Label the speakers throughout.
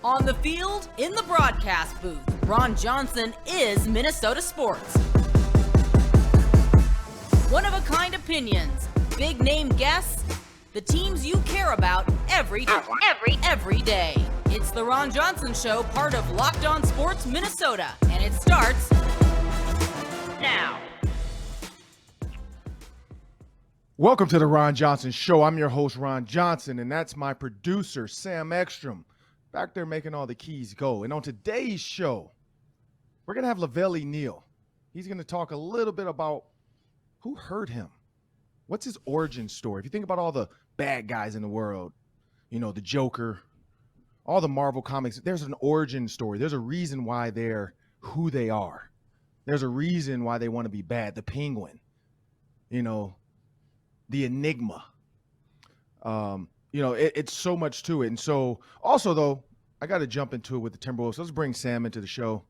Speaker 1: On the field, in the broadcast booth, Ron Johnson is Minnesota sports. One-of-a-kind opinions, big-name guests, the teams you care about every day. It's the Ron Johnson Show, part of Locked On Sports Minnesota, and it starts now.
Speaker 2: Welcome to the Ron Johnson Show. I'm your host, Ron Johnson, and that's my producer, Sam Ekstrom, back there making all the keys go. And on today's show, we're going to have LaVelle E Neal. He's going to talk a little bit about who hurt him. What's his origin story? If you think about all the bad guys in the world, you know, the Joker, all the Marvel comics, there's an origin story. There's a reason why they're who they are. There's a reason why they want to be bad. The Penguin, you know, the Enigma. It's so much to it. And so also, though, I got to jump into it with the Timberwolves. Let's bring Sam into the show.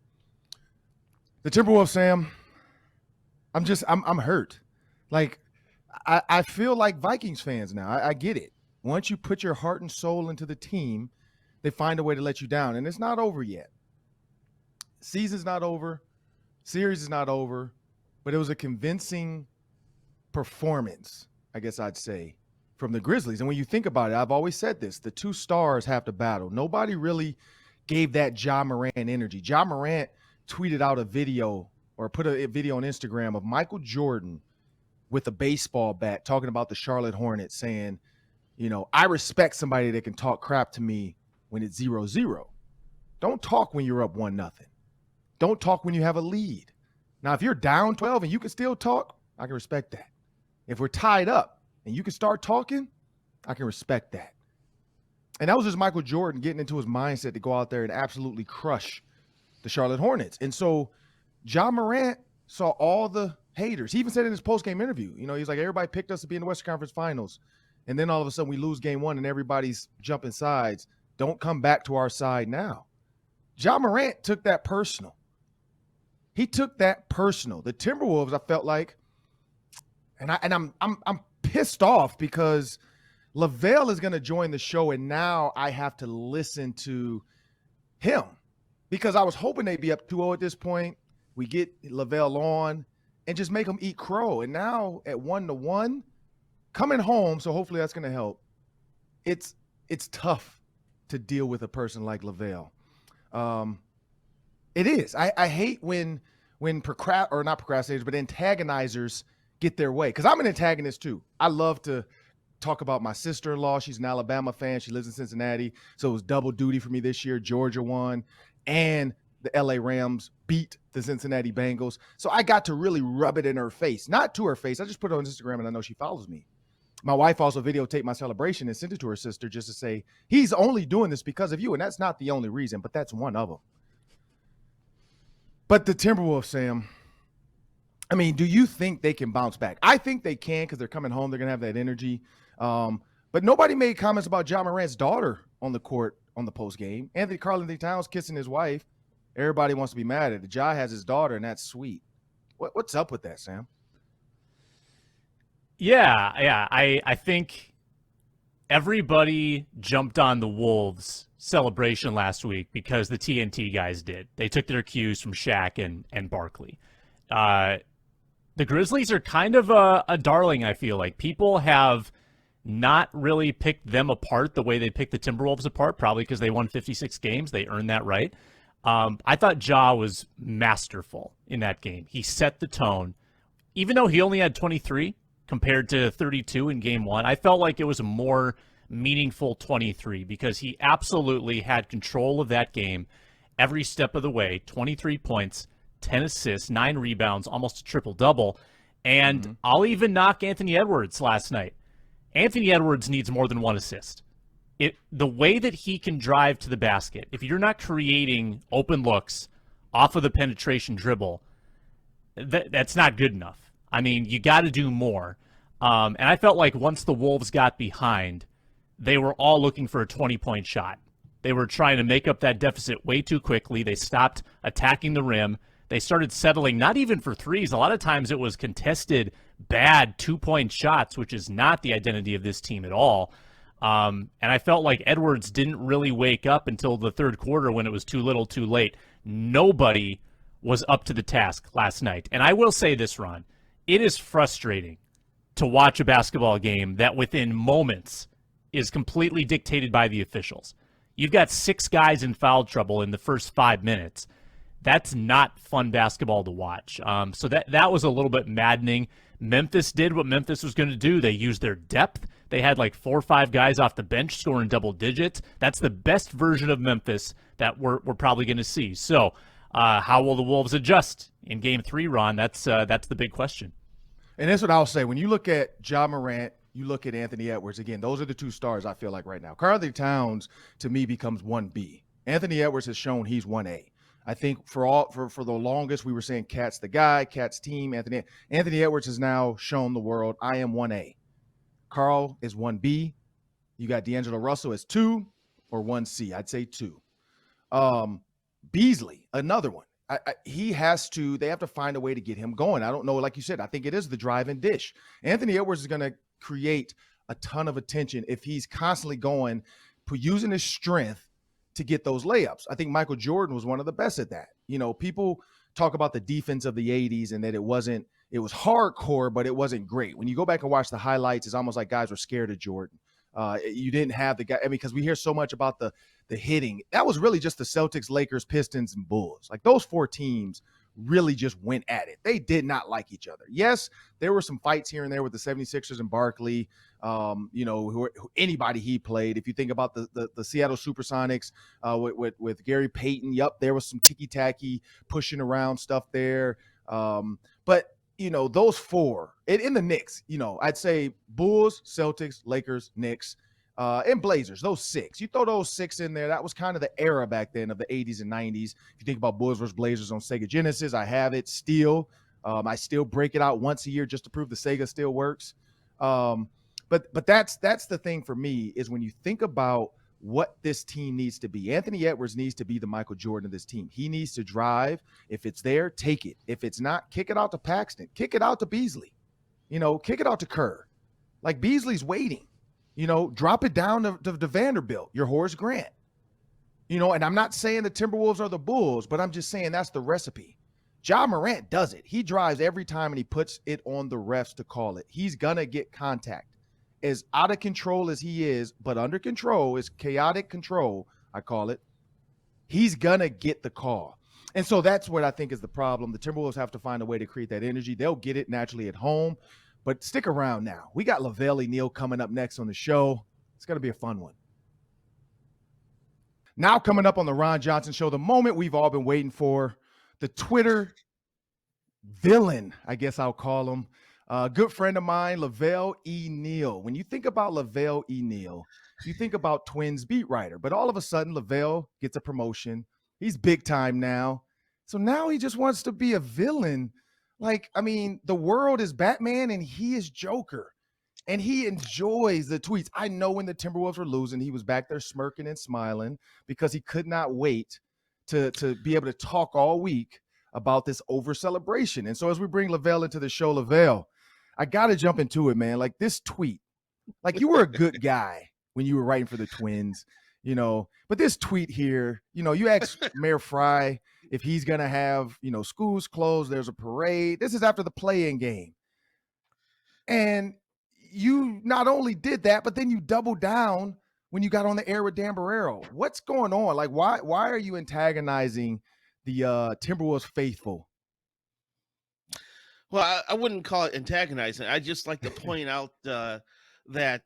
Speaker 2: The Timberwolves, Sam, I'm hurt. Like, I feel like Vikings fans now. I get it. Once you put your heart and soul into the team, they find a way to let you down. And it's not over yet. Season's not over. Series is not over. But it was a convincing performance, I guess I'd say, from the Grizzlies. And when you think about it, I've always said this, the two stars have to battle. Nobody really gave that Ja Morant energy. Ja Morant tweeted out a video or put a video on Instagram of Michael Jordan with a baseball bat talking about the Charlotte Hornets, saying, you know, I respect somebody that can talk crap to me when it's 0-0. Don't talk when you're up 1-0. Don't talk when you have a lead. Now, if you're down 12 and you can still talk, I can respect that. If we're tied up and you can start talking, I can respect that. And that was just Michael Jordan getting into his mindset to go out there and absolutely crush the Charlotte Hornets. And so Ja Morant saw all the haters. He even said in his post-game interview, you know, he's like, everybody picked us to be in the Western Conference Finals. And then all of a sudden we lose game one and everybody's jumping sides. Don't come back to our side now. Ja Morant took that personal. He took that personal. The Timberwolves, I felt like, and I'm pissed off because LaVelle is going to join the show, and now I have to listen to him because I was hoping they'd be up 2-0 at this point. We get LaVelle on and just make him eat crow. And now at 1-1, coming home, so hopefully that's going to help. It's tough to deal with a person like LaVelle. It is. I hate when not procrastinators, but antagonizers get their way. Because I'm an antagonist too. I love to talk about my sister-in-law. She's an Alabama fan. She lives in Cincinnati. So it was double duty for me this year. Georgia won. And the LA Rams beat the Cincinnati Bengals. So I got to really rub it in her face. Not to her face. I just put it on Instagram and I know she follows me. My wife also videotaped my celebration and sent it to her sister just to say, he's only doing this because of you. And that's not the only reason, but that's one of them. But the Timberwolves, Sam, I mean, do you think they can bounce back? I think they can because they're coming home. They're going to have that energy. But nobody made comments about Ja Morant's daughter on the court on the post game. Karl-Anthony Towns kissing his wife. Everybody wants to be mad at it. Ja has his daughter, and that's sweet. What's up with that, Sam?
Speaker 3: Yeah. I think everybody jumped on the Wolves celebration last week because the TNT guys did. They took their cues from Shaq and Barkley. The Grizzlies are kind of a darling, I feel like. People have not really picked them apart the way they picked the Timberwolves apart, probably because they won 56 games. They earned that right. I thought Ja was masterful in that game. He set the tone. Even though he only had 23 compared to 32 in game one, I felt like it was a more meaningful 23 because he absolutely had control of that game every step of the way. 23 points, 10 assists, 9 rebounds, almost a triple-double. And I'll even knock Anthony Edwards last night. Anthony Edwards needs more than 1 assist. The way that he can drive to the basket, if you're not creating open looks off of the penetration dribble, that's not good enough. I mean, you got to do more. And I felt like once the Wolves got behind, they were all looking for a 20-point shot. They were trying to make up that deficit way too quickly. They stopped attacking the rim. They started settling not even for threes. A lot of times it was contested, bad 2-point shots, which is not the identity of this team at all. And I felt like Edwards didn't really wake up until the third quarter when it was too little too late. Nobody was up to the task last night. And I will say this, Ron, it is frustrating to watch a basketball game that within moments is completely dictated by the officials. You've got 6 guys in foul trouble in the first 5 minutes. That's not fun basketball to watch. So that was a little bit maddening. Memphis did what Memphis was going to do. They used their depth. They had like 4 or 5 guys off the bench scoring double digits. That's the best version of Memphis that we're probably going to see. So how will the Wolves adjust in Game 3, Ron? That's the big question.
Speaker 2: And that's what I'll say. When you look at Ja Morant, you look at Anthony Edwards, again, those are the 2 stars I feel like right now. Karl-Anthony Towns, to me, becomes 1B. Anthony Edwards has shown he's 1A. I think for the longest, we were saying Cat's the guy, Cat's team. Anthony Edwards has now shown the world, I am 1A. Karl is 1B. You got D'Angelo Russell as 2 or 1C. I'd say 2. Beasley, another one. They have to find a way to get him going. I don't know, like you said, I think it is the drive and dish. Anthony Edwards is going to create a ton of attention if he's constantly going, using his strength to get those layups. I think Michael Jordan was one of the best at that. You know, people talk about the defense of the 80s and that it was hardcore, but it wasn't great. When you go back and watch the highlights, it's almost like guys were scared of Jordan. You didn't have the guy, because we hear so much about the hitting. That was really just the Celtics, Lakers, Pistons, and Bulls. Like those 4 teams really just went at it. They did not like each other. Yes, there were some fights here and there with the 76ers and Barkley, anybody he played. If you think about the Seattle Supersonics with Gary Payton, there was some ticky-tacky pushing around stuff there. But those 4 in the Knicks, I'd say Bulls, Celtics, Lakers, Knicks, and Blazers, those 6. You throw those 6 in there, that was kind of the era back then of the 80s and 90s. If you think about Bulls versus Blazers on Sega Genesis, I have it still. I still break it out once a year just to prove the Sega still works. But that's the thing for me is when you think about what this team needs to be. Anthony Edwards needs to be the Michael Jordan of this team. He needs to drive. If it's there, take it. If it's not, kick it out to Paxton. Kick it out to Beasley. Kick it out to Kerr. Like Beasley's waiting. Drop it down to Vanderbilt, your Horace Grant. And I'm not saying the Timberwolves are the Bulls, but I'm just saying that's the recipe. Ja Morant does it. He drives every time and he puts it on the refs to call it. He's going to get contact. As out of control as he is, but under control, is chaotic control, I call it, he's going to get the call. And so that's what I think is the problem. The Timberwolves have to find a way to create that energy. They'll get it naturally at home. But stick around now. We got LaVelle E Neal coming up next on the show. It's going to be a fun one. Now coming up on the Ron Johnson Show, the moment we've all been waiting for, the Twitter villain, I guess I'll call him. A good friend of mine, LaVelle E Neal. When you think about LaVelle E Neal, you think about Twins beat writer. But all of a sudden, LaVelle gets a promotion. He's big time now. So now he just wants to be a villain. The world is Batman and he is Joker. And he enjoys the tweets. I know when the Timberwolves were losing, he was back there smirking and smiling because he could not wait to be able to talk all week about this over celebration. And so as we bring LaVelle into the show, LaVelle, I got to jump into it, man. Like this tweet, like you were a good guy when you were writing for the Twins, but this tweet here, you asked Mayor Fry if he's going to have, schools closed, there's a parade. This is after the play-in game. And you not only did that, but then you doubled down when you got on the air with Dan Barrero. What's going on? Like, why are you antagonizing the Timberwolves faithful?
Speaker 4: Well, I wouldn't call it antagonizing. I just like to point out that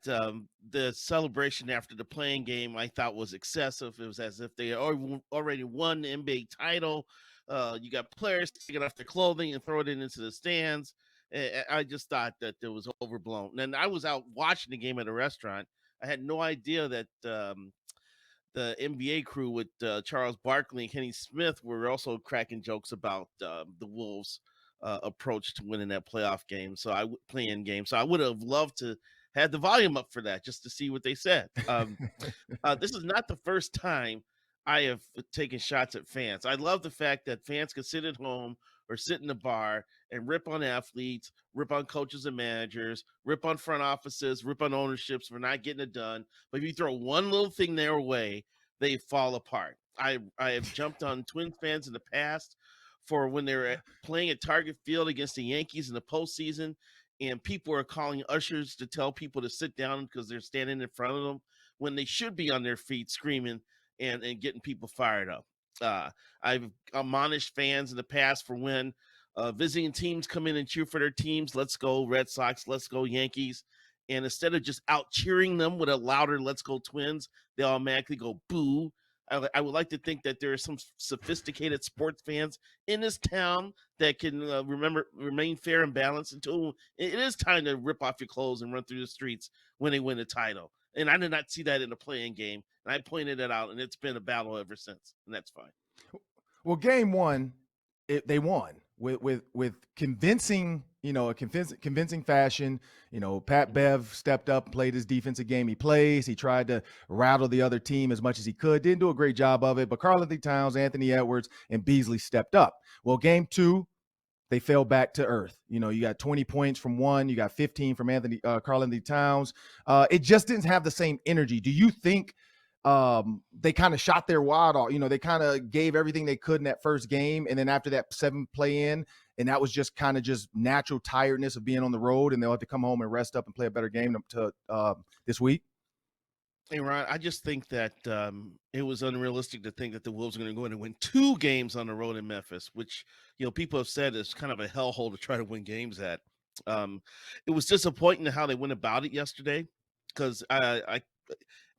Speaker 4: the celebration after the playing game I thought was excessive. It was as if they already won the NBA title. You got players taking off their clothing and throwing it into the stands. I just thought that it was overblown. And I was out watching the game at a restaurant. I had no idea that the NBA crew with Charles Barkley and Kenny Smith were also cracking jokes about the Wolves' approach to winning that playoff game. So playing game. So I would have loved to had the volume up for that just to see what they said. This is not the first time I have taken shots at fans. I love the fact that fans can sit at home or sit in the bar and rip on athletes, rip on coaches and managers, rip on front offices, rip on ownerships for not getting it done. But if you throw one little thing their way, they fall apart. I have jumped on Twins fans in the past for when they were playing at Target Field against the Yankees in the postseason, and people are calling ushers to tell people to sit down because they're standing in front of them when they should be on their feet screaming and getting people fired up. I've admonished fans in the past for when visiting teams come in and cheer for their teams. Let's go Red Sox. Let's go Yankees. And instead of just out cheering them with a louder "Let's go Twins," they automatically go boo. I would like to think that there are some sophisticated sports fans in this town that can remain fair and balanced until it is time to rip off your clothes and run through the streets when they win a title. And I did not see that in the playing game. And I pointed it out, and it's been a battle ever since. And that's fine.
Speaker 2: Well, game one, they won with convincing, a convincing fashion. Pat Bev stepped up, played his defensive game. He plays. He tried to rattle the other team as much as he could. Didn't do a great job of it. But karl-anthony Towns, Anthony Edwards, and Beasley stepped up. Well, game two, they fell back to earth. You got 20 points from one. You got 15 from karl-anthony Towns. It just didn't have the same energy. Do you think they kind of shot their wad off? They kind of gave everything they could in that first game, and then after that 7 play in, and that was just kind of just natural tiredness of being on the road, and they'll have to come home and rest up and play a better game to this week.
Speaker 4: Hey, Ron, I just think that it was unrealistic to think that the Wolves are going to go in and win 2 games on the road in Memphis, which, people have said is kind of a hellhole to try to win games at. It was disappointing how they went about it yesterday because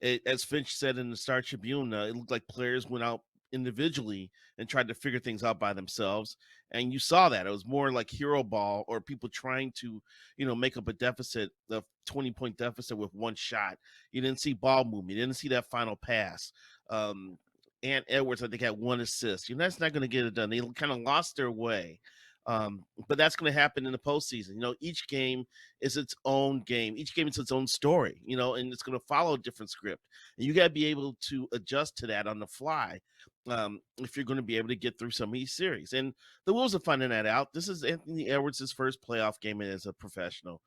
Speaker 4: as Finch said in the Star Tribune, it looked like players went out individually and tried to figure things out by themselves. And you saw that. It was more like hero ball or people trying to, make up a deficit, a 20-point deficit with one shot. You didn't see ball movement. You didn't see that final pass. And Edwards, I think, had 1 assist. That's not going to get it done. They kind of lost their way. But that's going to happen in the postseason. Each game is its own game. Each game is its own story, and it's going to follow a different script. And you got to be able to adjust to that on the fly if you're going to be able to get through some of these series. And the Wolves are finding that out. This is Anthony Edwards' first playoff game as a professional.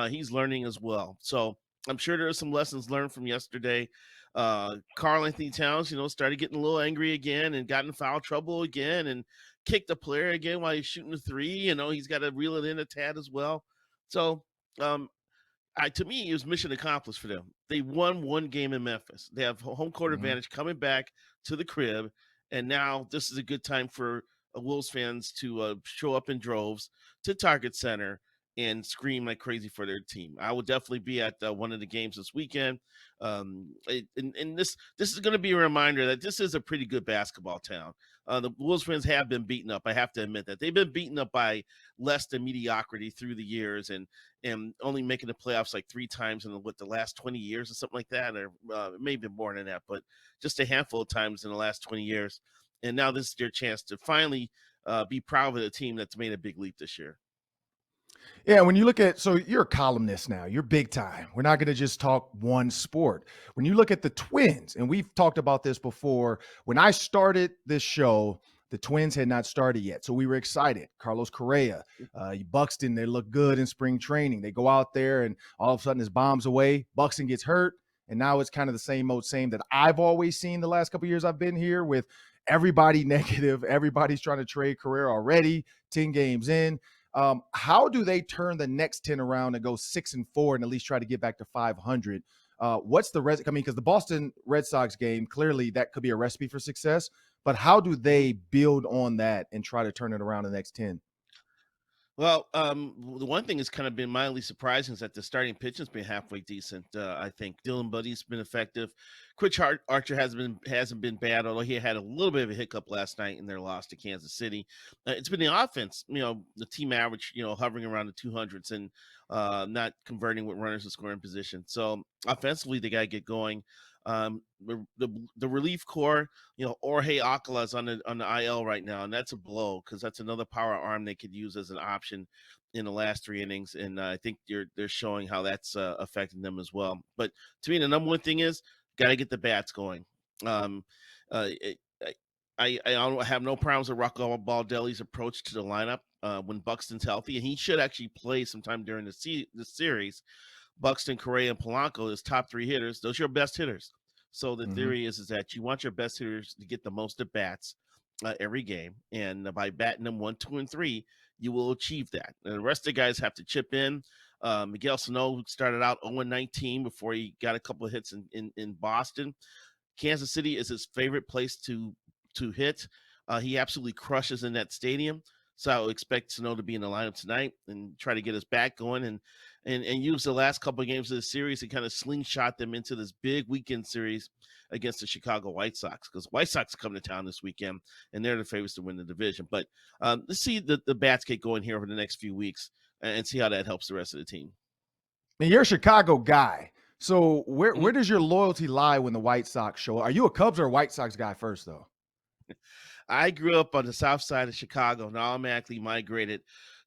Speaker 4: He's learning as well. So I'm sure there are some lessons learned from yesterday. Karl-Anthony Towns, started getting a little angry again and got in foul trouble again and kicked the player again while he's shooting a 3. He's got to reel it in a tad as well. So, to me, it was mission accomplished for them. They won 1 game in Memphis. They have home court advantage coming back to the crib, and now this is a good time for Wolves fans to show up in droves to Target Center and scream like crazy for their team. I will definitely be at one of the games this weekend. And this is going to be a reminder that this is a pretty good basketball town. The Wolves fans have been beaten up. I have to admit that they've been beaten up by less than mediocrity through the years, and only making the playoffs like 3 times in the last 20 years or something like that, or maybe more than that, but just a handful of times in the last 20 years. And now this is their chance to finally be proud of a team that's made a big leap this year.
Speaker 2: Yeah, when you look at, so you're a columnist now, you're big time. We're not going to just talk one sport. When you look at the Twins, and we've talked about this before, when I started this show, the Twins had not started yet. So we were excited. Carlos Correa, Buxton, they look good in spring training. They go out there and all of a sudden his bombs away. Buxton gets hurt. And now it's kind of the same old same that I've always seen the last couple of years I've been here, with everybody negative. Everybody's trying to trade Correa already, 10 games in. How do they turn the next 10 around and go 6-4 and at least try to get back to 500? What's the rest? I mean, because the Boston Red Sox game, clearly that could be a recipe for success, but how do they build on that and try to turn it around the next 10?
Speaker 4: Well, the one thing that's kind of been mildly surprising is that the starting pitching's been halfway decent. I think Dylan Buddy's been effective. Quich Archer hasn't been bad, although he had a little bit of a hiccup last night in their loss to Kansas City. It's been the offense, the team average, hovering around the 200s and not converting with runners in scoring position. So offensively, they got to get going. The relief core, Jorge Alcala is on the IL right now, and that's a blow because that's another power arm they could use as an option in the last 3 innings, and I think they're showing how that's affecting them as well. But to me, the number one thing is got to get the bats going. I don't have no problems with Rocco Baldelli's approach to the lineup when Buxton's healthy, and he should actually play sometime during the series. Buxton, Correa, and Polanco, his top 3 hitters, those are your best hitters. So the
Speaker 2: Mm-hmm.
Speaker 4: theory is that you want your best hitters to get the most at bats every game, and by batting them 1, 2, and 3, you will achieve that. And the rest of the guys have to chip in. Miguel Sano started out 0-19 before he got a couple of hits in Boston. Kansas City is his favorite place to hit. He absolutely crushes in that stadium. So I would expect Sano to be in the lineup tonight and try to get his back going and use the last couple of games of the series to kind of slingshot them into this big weekend series against the Chicago White Sox, because White Sox come to town this weekend and they're the favorites to win the division. But let's see the bats get going here over the next few weeks and see how that helps the rest of the team.
Speaker 2: And you're a Chicago guy. So where does your loyalty lie when the White Sox show up? Are you a Cubs or a White Sox guy first, though?
Speaker 4: I grew up on the south side of Chicago and automatically migrated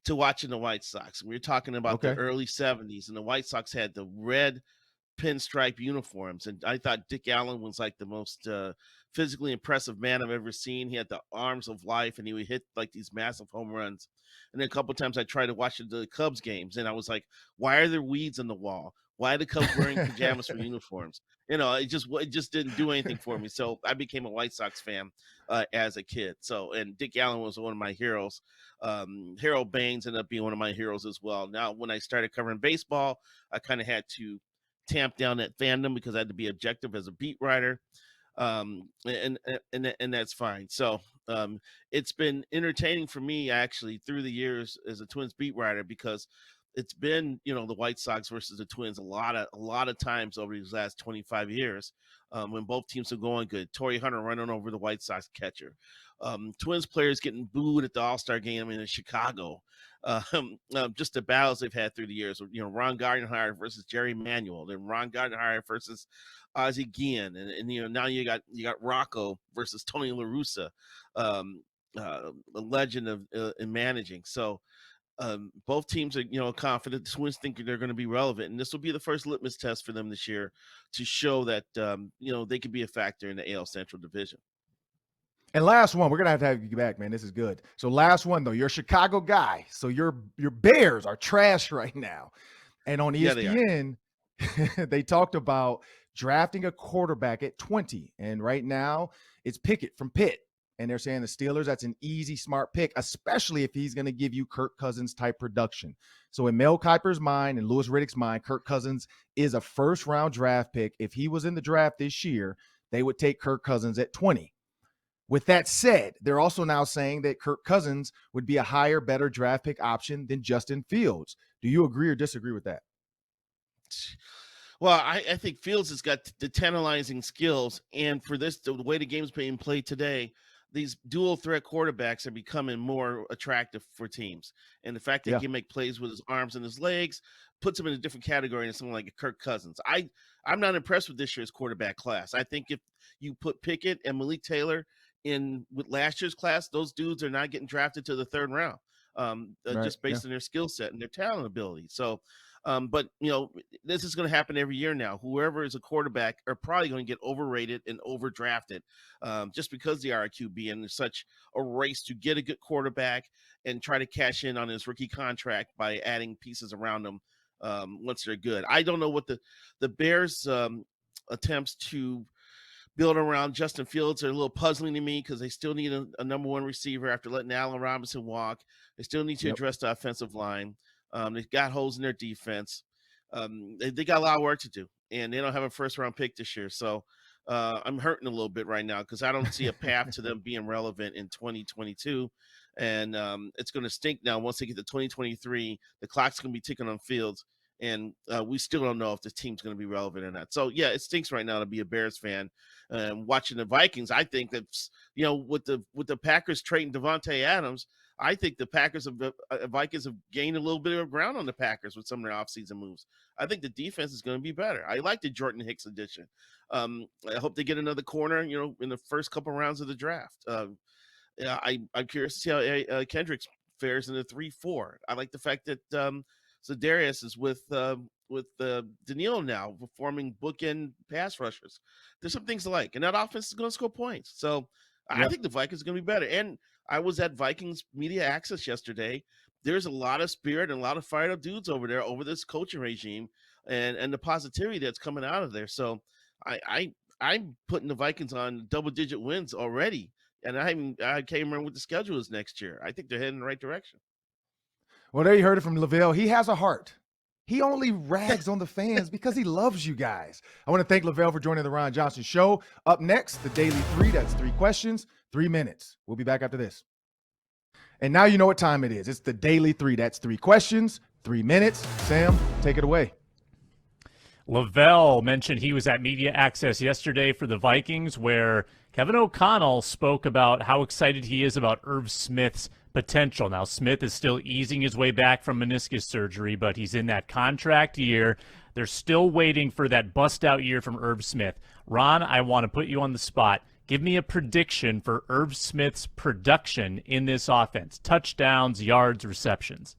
Speaker 4: to watching the White Sox. We were talking about the early 70s, and the White Sox had the red pinstripe uniforms. And I thought Dick Allen was like the most physically impressive man I've ever seen. He had the arms of life, and he would hit like these massive home runs. And then a couple of times I tried to watch the Cubs games, and I was like, why are there weeds on the wall? Why are the Cubs wearing pajamas for uniforms? It just didn't do anything for me. So I became a White Sox fan as a kid. So, and Dick Allen was one of my heroes. Harold Baines ended up being one of my heroes as well. Now, when I started covering baseball, I kind of had to tamp down that fandom because I had to be objective as a beat writer. And that's fine. So it's been entertaining for me actually through the years as a Twins beat writer, because it's been, the White Sox versus the Twins a lot of times over these last 25 years when both teams are going good. Torrey Hunter running over the White Sox catcher. Twins players getting booed at the All-Star game in Chicago. Just the battles they've had through the years. Ron Gardenhire versus Jerry Manuel, then Ron Gardenhire versus Ozzie Guillen, and now you got Rocco versus Tony La Russa, a legend of in managing. So both teams are confident. The Twins think they're going to be relevant, and this will be the first litmus test for them this year to show that they could be a factor in the AL Central Division.
Speaker 2: And last one, we're gonna have to have you back, man. This is good. So last one though, you're a Chicago guy, so your Bears are trash right now. And on ESPN, they talked about drafting a quarterback at 20, and right now it's Pickett from Pitt. And they're saying the Steelers, that's an easy, smart pick, especially if he's going to give you Kirk Cousins type production. So in Mel Kiper's mind and Louis Riddick's mind, Kirk Cousins is a first-round draft pick. If he was in the draft this year, they would take Kirk Cousins at 20. With that said, they're also now saying that Kirk Cousins would be a higher, better draft pick option than Justin Fields. Do you agree or disagree with that?
Speaker 4: Well, I think Fields has got the tantalizing skills, and for this, the way the game's being played today, these dual threat quarterbacks are becoming more attractive for teams. And the fact that he can make plays with his arms and his legs puts him in a different category than someone like a Kirk Cousins. I'm not impressed with this year's quarterback class. I think if you put Pickett and Malik Taylor in with last year's class, those dudes are not getting drafted to the third round, just based on their skill set and their talent ability. So, but this is going to happen every year now. Whoever is a quarterback are probably going to get overrated and overdrafted, just because they are a QB and there's such a race to get a good quarterback and try to cash in on his rookie contract by adding pieces around them once they're good. I don't know what the Bears attempts to build around Justin Fields are a little puzzling to me, because they still need a number one receiver after letting Allen Robinson walk. They still need to address the offensive line. They've got holes in their defense. They got a lot of work to do, and they don't have a first-round pick this year. So I'm hurting a little bit right now because I don't see a path to them being relevant in 2022. And it's going to stink now once they get to 2023. The clock's going to be ticking on Fields, and we still don't know if this team's going to be relevant or not. So, yeah, it stinks right now to be a Bears fan. Watching the Vikings, I think that's, with the Packers trading Devontae Adams, I think the Vikings have gained a little bit of ground on the Packers with some of their offseason moves. I think the defense is going to be better. I like the Jordan Hicks addition. I hope they get another corner, in the first couple rounds of the draft. I'm curious to see how Kendricks fares in the 3-4. I like the fact that za'darius is with Neal now, forming bookend pass rushers. There's some things to like, and that offense is going to score points. So I think the Vikings are going to be better. And I was at Vikings Media Access yesterday. There's a lot of spirit and a lot of fired up dudes over there over this coaching regime and the positivity that's coming out of there. So I'm putting the Vikings on double-digit wins already. And I can't remember what the schedule is next year. I think they're heading in the right direction.
Speaker 2: Well, there you heard it from LaVelle. He has a heart. He only rags on the fans because he loves you guys. I want to thank LaVelle for joining the Ron Johnson Show. Up next, the Daily 3. That's 3 questions, 3 minutes. We'll be back after this. And now you know what time it is. It's the Daily 3. That's 3 questions, 3 minutes. Sam, take it away.
Speaker 3: LaVelle mentioned he was at Media Access yesterday for the Vikings, where Kevin O'Connell spoke about how excited he is about Irv Smith's potential. Now, Smith is still easing his way back from meniscus surgery, but he's in that contract year. They're still waiting for that bust-out year from Irv Smith. Ron, I want to put you on the spot. Give me a prediction for Irv Smith's production in this offense. Touchdowns, yards, receptions.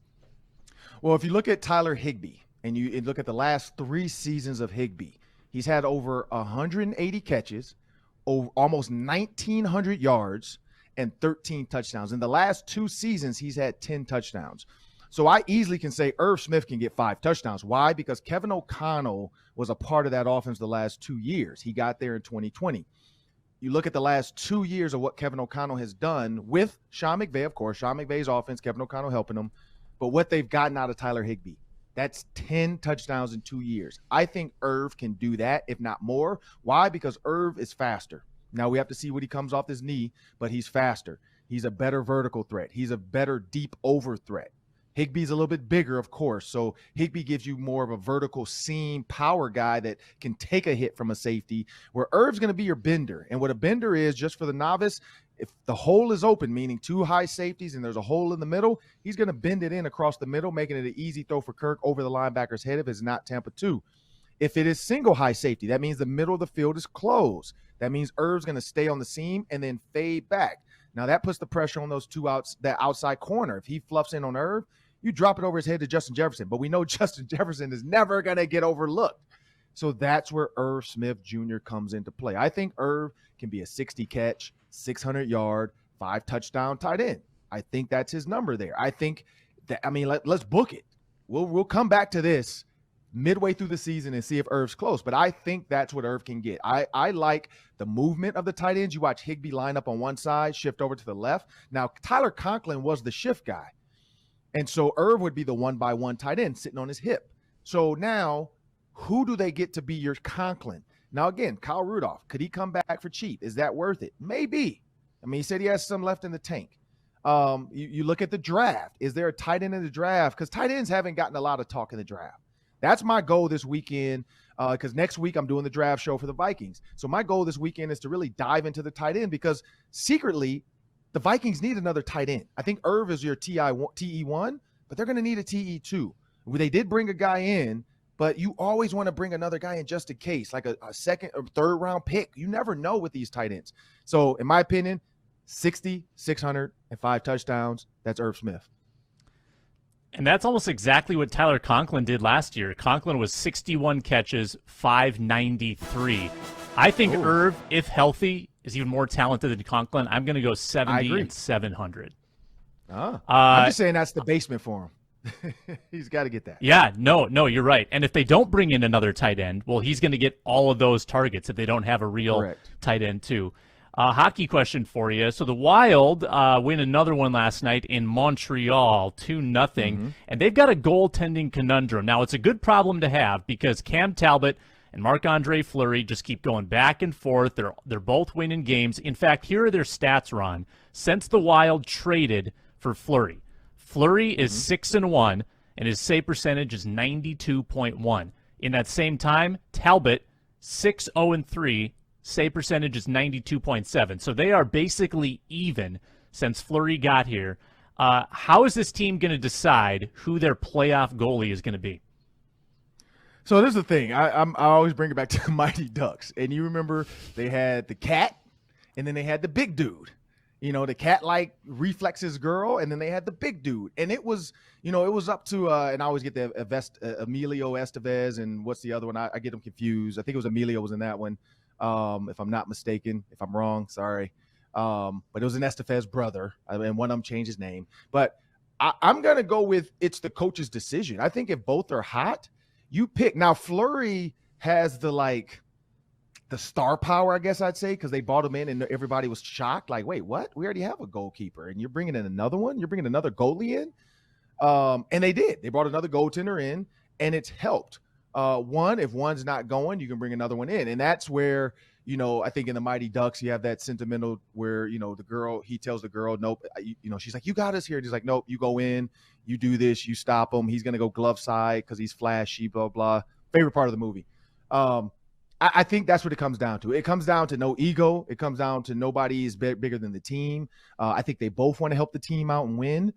Speaker 2: Well, if you look at Tyler Higbee, and you look at the last 3 seasons of Higbee, he's had over 180 catches, over almost 1,900 yards, and 13 touchdowns. In the last 2 seasons, he's had 10 touchdowns. So I easily can say Irv Smith can get 5 touchdowns. Why? Because Kevin O'Connell was a part of that offense the last 2 years. He got there in 2020. You look at the last 2 years of what Kevin O'Connell has done with Sean McVay, of course, Sean McVay's offense, Kevin O'Connell helping him, but what they've gotten out of Tyler Higbee. That's 10 touchdowns in 2 years. I think Irv can do that, if not more. Why? Because Irv is faster. Now we have to see what he comes off his knee, but he's faster. He's a better vertical threat. He's a better deep over threat. Higbee's a little bit bigger, of course. So Higbee gives you more of a vertical seam power guy that can take a hit from a safety, where Irv's going to be your bender. And what a bender is, just for the novice, if the hole is open, meaning 2 high safeties and there's a hole in the middle, he's going to bend it in across the middle, making it an easy throw for Kirk over the linebacker's head if it's not Tampa 2. If it is single high safety, that means the middle of the field is closed. That means Irv's going to stay on the seam and then fade back. Now that puts the pressure on those 2 outs, that outside corner. If he fluffs in on Irv, you drop it over his head to Justin Jefferson. But we know Justin Jefferson is never going to get overlooked. So that's where Irv Smith Jr. comes into play. I think Irv can be a 60-catch, 600-yard, 5-touchdown tight end. I think that's his number there. I think that, let's book it. We'll come back to this midway through the season and see if Irv's close. But I think that's what Irv can get. I like the movement of the tight ends. You watch Higbee line up on one side, shift over to the left. Now, Tyler Conklin was the shift guy. And so Irv would be the 1-by-1 tight end sitting on his hip. So now, who do they get to be your Conklin? Now, again, Kyle Rudolph, could he come back for cheap? Is that worth it? Maybe. He said he has some left in the tank. You look at the draft. Is there a tight end in the draft? Because tight ends haven't gotten a lot of talk in the draft. That's my goal this weekend, because next week I'm doing the draft show for the Vikings. So my goal this weekend is to really dive into the tight end, because secretly the Vikings need another tight end. I think Irv is your TE1, but they're going to need a TE2. They did bring a guy in, but you always want to bring another guy in just in case, like a second or third round pick. You never know with these tight ends. So in my opinion, 60, 600, and 5 touchdowns, that's Irv Smith.
Speaker 3: And that's almost exactly what Tyler Conklin did last year. Conklin was 61 catches, 593. I think Irv, if healthy, is even more talented than Conklin. I'm going to go 70 and 700.
Speaker 2: I'm just saying that's the basement for him. He's got to get that.
Speaker 3: Yeah, no, you're right. And if they don't bring in another tight end, well, he's going to get all of those targets if they don't have a real tight end too. Hockey question for you. So the Wild win another one last night in Montreal, 2-0, and they've got a goaltending conundrum. Now, it's a good problem to have because Cam Talbot and Marc-Andre Fleury just keep going back and forth. They're both winning games. In fact, here are their stats, Ron. Since the Wild traded for Fleury, Fleury is 6-1, and his save percentage is 92.1. In that same time, Talbot, 6-0-3, save percentage is 92.7. So they are basically even since Fleury got here. How is this team going to decide who their playoff goalie is going to be?
Speaker 2: So this is the thing. I always bring it back to the Mighty Ducks. And you remember they had the cat, and then they had the big dude. The cat-like reflexes girl, and then they had the big dude. And it was, it was up to, and I always get the Emilio Estevez, and what's the other one? I get them confused. I think it was Emilio was in that one, if I'm not mistaken. If I'm wrong, sorry. But it was an Estefez brother, and one of them changed his name. But I'm going to go with it's the coach's decision. I think if both are hot, you pick. Now, Fleury has the star power, I guess I'd say, because they brought him in and everybody was shocked. Like, wait, what? We already have a goalkeeper, and you're bringing in another one? You're bringing another goalie in? And they did. They brought another goaltender in, and it's helped. If one's not going, you can bring another one in. And that's where, I think in the Mighty Ducks, you have that sentimental where, he tells the girl, nope, she's like, you got us here. And he's like, nope, you go in, you do this, you stop him. He's going to go glove side because he's flashy, blah, blah. Favorite part of the movie. I think that's what it comes down to. It comes down to no ego. It comes down to nobody is bigger than the team. I think they both want to help the team out and win.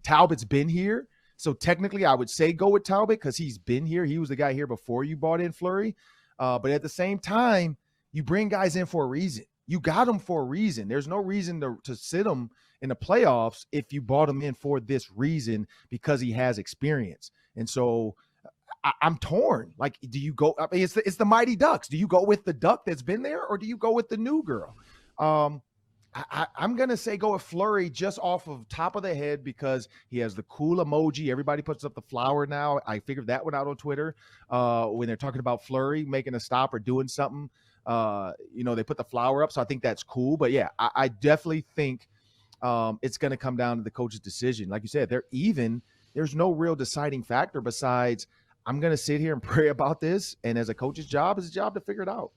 Speaker 2: Talbot's been here. So technically I would say go with Talbot because he's been here. He was the guy here before you brought in Fleury. But at the same time, you bring guys in for a reason. You got them for a reason. There's no reason to sit them in the playoffs if you brought him in for this reason because he has experience. And so I'm torn. Like, do you go? I mean, it's the Mighty Ducks. Do you go with the duck that's been there, or do you go with the new girl? I'm gonna say go with Fleury just off of top of the head because he has the cool emoji. Everybody puts up the flower now. I figured that one out on Twitter when they're talking about Fleury making a stop or doing something. They put the flower up, so I think that's cool. But yeah, I definitely think it's gonna come down to the coach's decision. Like you said, they're even. There's no real deciding factor besides. I'm going to sit here and pray about this. And as a coach's job, it's a job to figure it out.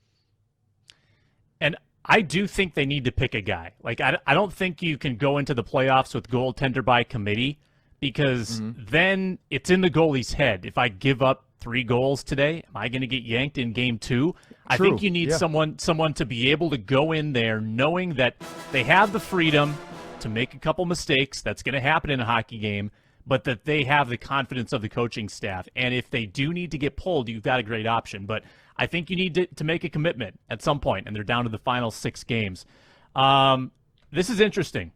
Speaker 3: And I do think they need to pick a guy. Like, I don't think you can go into the playoffs with goaltender by committee because then it's in the goalie's head. If I give up 3 goals today, am I going to get yanked in game 2? I think you need someone to be able to go in there knowing that they have the freedom to make a couple mistakes. That's going to happen in a hockey game. But that they have the confidence of the coaching staff. And if they do need to get pulled, you've got a great option. But I think you need to make a commitment at some point, and they're down to the final 6 games. This is interesting.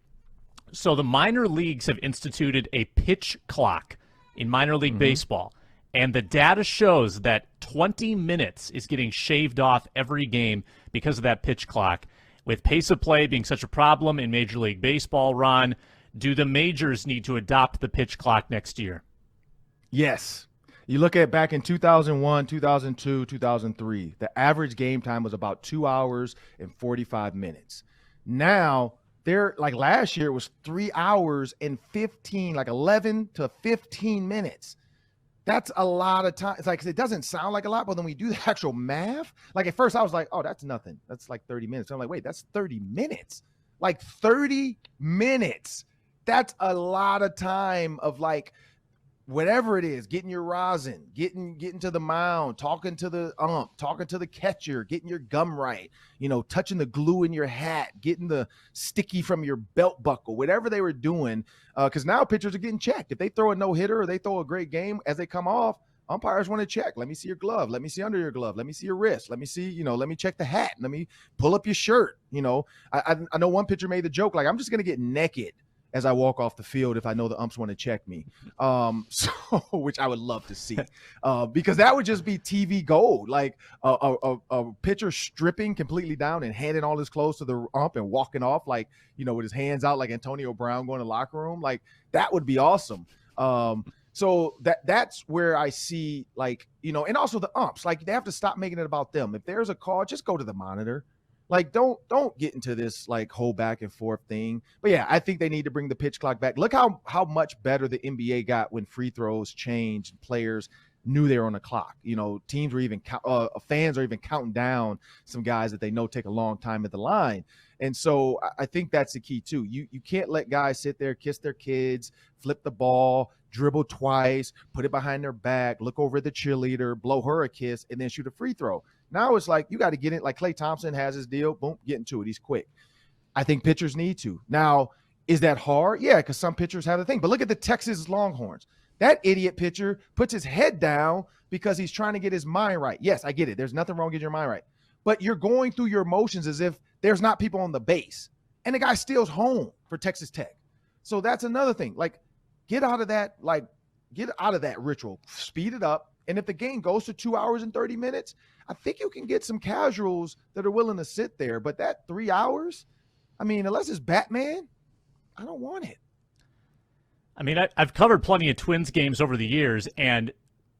Speaker 3: So the minor leagues have instituted a pitch clock in minor league baseball, and the data shows that 20 minutes is getting shaved off every game because of that pitch clock. With pace of play being such a problem in Major League Baseball, Ron, do the majors need to adopt the pitch clock next year?
Speaker 2: Yes. You look at back in 2001, 2002, 2003, the average game time was about 2 hours and 45 minutes. Now, last year it was 3 hours and 11 to 15 minutes. That's a lot of time. It's like, it doesn't sound like a lot, but when we do the actual math, like at first I was like, oh, that's nothing. That's like 30 minutes. I'm like, wait, that's 30 minutes. Like 30 minutes. That's a lot of time of like whatever it is, getting your rosin, getting to the mound, talking to the talking to the catcher, getting your gum right, touching the glue in your hat, getting the sticky from your belt buckle, whatever they were doing. Because now pitchers are getting checked. If they throw a no-hitter or they throw a great game, as they come off, umpires want to check. Let me see your glove. Let me see under your glove. Let me see your wrist. Let me see, let me check the hat. Let me pull up your shirt. I know one pitcher made the joke, like, I'm just going to get naked as I walk off the field if I know the umps want to check me, which I would love to see, because that would just be TV gold. Like a pitcher stripping completely down and handing all his clothes to the ump and walking off like, with his hands out like Antonio Brown going to the locker room. Like that would be awesome. So that's where I see and also the umps, like they have to stop making it about them. If there's a call, just go to the monitor. Like, don't get into this like whole back and forth thing. But yeah, I think they need to bring the pitch clock back. Look how much better the NBA got when free throws changed. Players knew they were on the clock. Teams were even fans are even counting down some guys that they know take a long time at the line. And so I think that's the key too. You can't let guys sit there, kiss their kids, flip the ball, dribble twice, put it behind their back, look over at the cheerleader, blow her a kiss, and then shoot a free throw. Now it's like you got to get it. Like Klay Thompson has his deal. Boom, get into it. He's quick. I think pitchers need to. Now, is that hard? Yeah, because some pitchers have the thing. But look at the Texas Longhorns. That idiot pitcher puts his head down because he's trying to get his mind right. Yes, I get it. There's nothing wrong getting your mind right. But you're going through your motions as if there's not people on the base. And the guy steals home for Texas Tech. So that's another thing. Like, get out of that ritual. Speed it up. And if the game goes to 2 hours and 30 minutes, I think you can get some casuals that are willing to sit there. But that 3 hours, I mean, unless it's Batman, I don't want it.
Speaker 3: I mean, I've covered plenty of Twins games over the years, and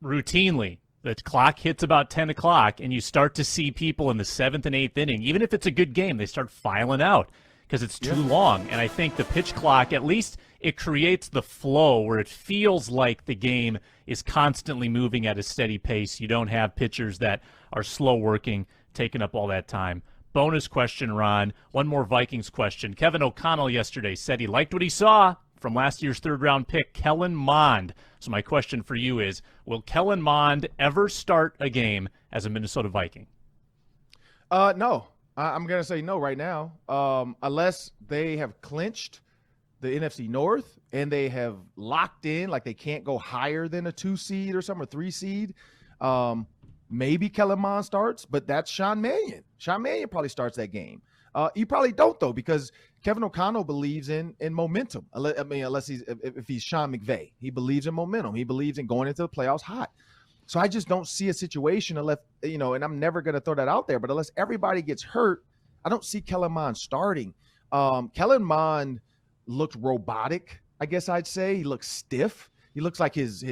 Speaker 3: routinely the clock hits about 10 o'clock, and you start to see people in the 7th and 8th inning, even if it's a good game, they start filing out because it's too long. And I think the pitch clock, at least it creates the flow where it feels like the game is constantly moving at a steady pace. You don't have pitchers that are slow working, taking up all that time. Bonus question, Ron. One more Vikings question. Kevin O'Connell yesterday said he liked what he saw from last year's third-round pick, Kellen Mond. So my question for you is, will Kellen Mond ever start a game as a Minnesota Viking?
Speaker 2: No. I'm going to say no right now, unless they have clinched the NFC North and they have locked in, like they can't go higher than a 2 seed or something, or 3 seed. Maybe Kellen Mond starts, but that's Sean Mannion. Sean Mannion probably starts that game. You probably don't, though, because Kevin O'Connell believes in momentum. I mean, unless if he's Sean McVay, he believes in momentum. He believes in going into the playoffs hot. So I just don't see a situation unless, and I'm never going to throw that out there, but unless everybody gets hurt, I don't see Kellen Mond starting. Kellen Mond looked robotic, I guess I'd say. He looks stiff. He looks like his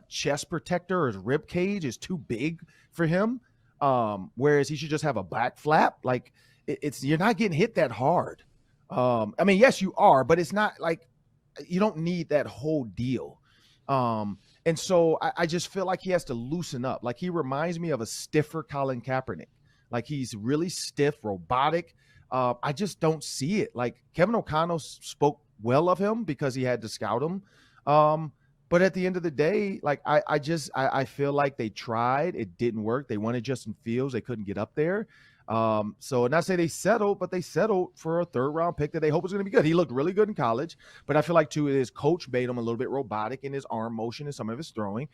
Speaker 2: chest protector or his rib cage is too big for him, whereas he should just have a back flap. Like, you're not getting hit that hard. I mean, yes, you are, but it's not like you don't need that whole deal. And so I just feel like he has to loosen up. Like, he reminds me of a stiffer Colin Kaepernick. Like, he's really stiff, robotic. I just don't see it. Like, Kevin O'Connell spoke well of him because he had to scout him. But at the end of the day, like, I feel like they tried. It didn't work. They wanted Justin Fields. They couldn't get up there. So not say they settled, but they settled for a 3rd-round pick that they hope is going to be good. He looked really good in college, but I feel like, too, his coach made him a little bit robotic in his arm motion and some of his throwing.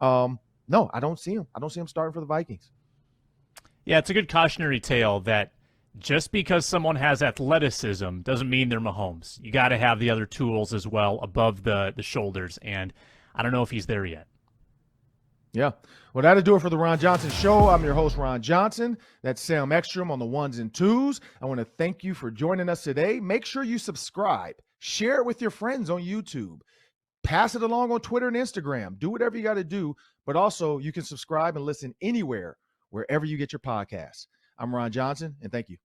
Speaker 2: No, I don't see him. I don't see him starting for the Vikings.
Speaker 3: Yeah, it's a good cautionary tale that just because someone has athleticism doesn't mean they're Mahomes. You got to have the other tools as well above the shoulders, and I don't know if he's there yet.
Speaker 2: Yeah. Well, that'll do it for the Ron Johnson Show. I'm your host, Ron Johnson. That's Sam Ekstrom on the 1s and 2s. I want to thank you for joining us today. Make sure you subscribe. Share it with your friends on YouTube. Pass it along on Twitter and Instagram. Do whatever you got to do. But also, you can subscribe and listen anywhere, wherever you get your podcasts. I'm Ron Johnson, and thank you.